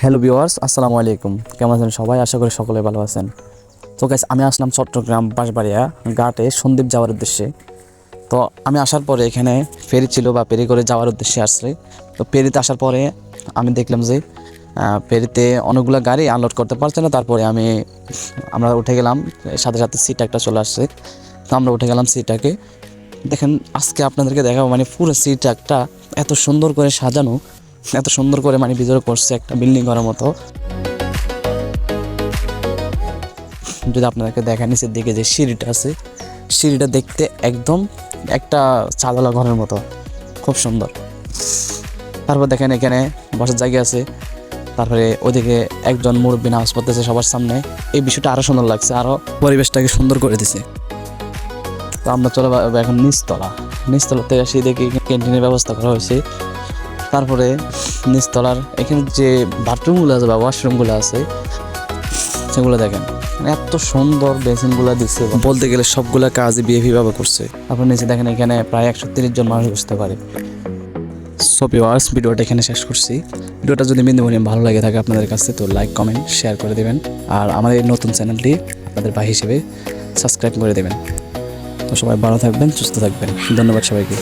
Hello viewers, আসসালামু আলাইকুম। কেমন আছেন সবাই? আশা করি সকলে ভালো আছেন। তো গাইস, আমি আসলাম চট্টগ্রাম বাঁশবাড়িয়া ঘাটে সন্দ্বীপ যাওয়ার উদ্দেশ্যে। তো আমি আসার পরে এখানে ফেরি ছিল বা ফেরি করে যাওয়ার উদ্দেশ্যে আসছে। তো ফেরিতে আসার পরে আমি দেখলাম যে ফেরিতে অনেকগুলো গাড়ি আনলোড করতে পারছে না। তারপরে আমরা উঠে গেলাম, সাথে সাথে সিট একটা চলে আসছে। তো আমরা উঠে গেলাম সিটটাকে। দেখেন, আজকে আপনাদেরকে দেখাবো মানে পুরো সিট একটা এত সুন্দর করে সাজানো, এত সুন্দর করে মানে ভিতরে করছে একটা বিল্ডিং করার মতো। যদি আপনাদেরকে দেখেন নিচের দিকে যে সিঁড়িটা আছে, সিঁড়িটা দেখতে একদম একটা চাঁদওয়ালা ঘরের মতো, খুব সুন্দর। তারপর দেখেন এখানে বসার জায়গা আছে। তারপরে ওইদিকে একজন মুরব্বী নামাজ পড়তেছে সবার সামনে। এই বিষয়টা আরও সুন্দর লাগছে, আরও পরিবেশটাকে সুন্দর করে দিছে। তো আমরা চলে যাবো এখন নিচতলাতে আসি, দেখি ক্যান্টিনের ব্যবস্থা করা হয়েছে। তারপরে নিচতলার এখানে যে বাথরুমগুলো আছে বা ওয়াশরুমগুলো আছে সেগুলো দেখেন, এত সুন্দর বেসিনগুলো দিচ্ছে, বলতে গেলে সবগুলা কাজই বিএভি ভাবে করছে। আপনার নিচে দেখেন এখানে প্রায় 130 জন মানুষ বসতে পারে। সো ভিউয়ার্স, ভিডিওটা এখানে শেষ করছি। ভিডিওটা যদি বিন্দুমণি ভালো লাগে থাকে আপনাদের কাছে, তো লাইক কমেন্ট শেয়ার করে দেবেন। আর আমাদের এই নতুন চ্যানেলটি আপনাদের ভাই হিসেবে সাবস্ক্রাইব করে দেবেন। তো সবাই ভালো থাকবেন, সুস্থ থাকবেন। ধন্যবাদ সবাইকে।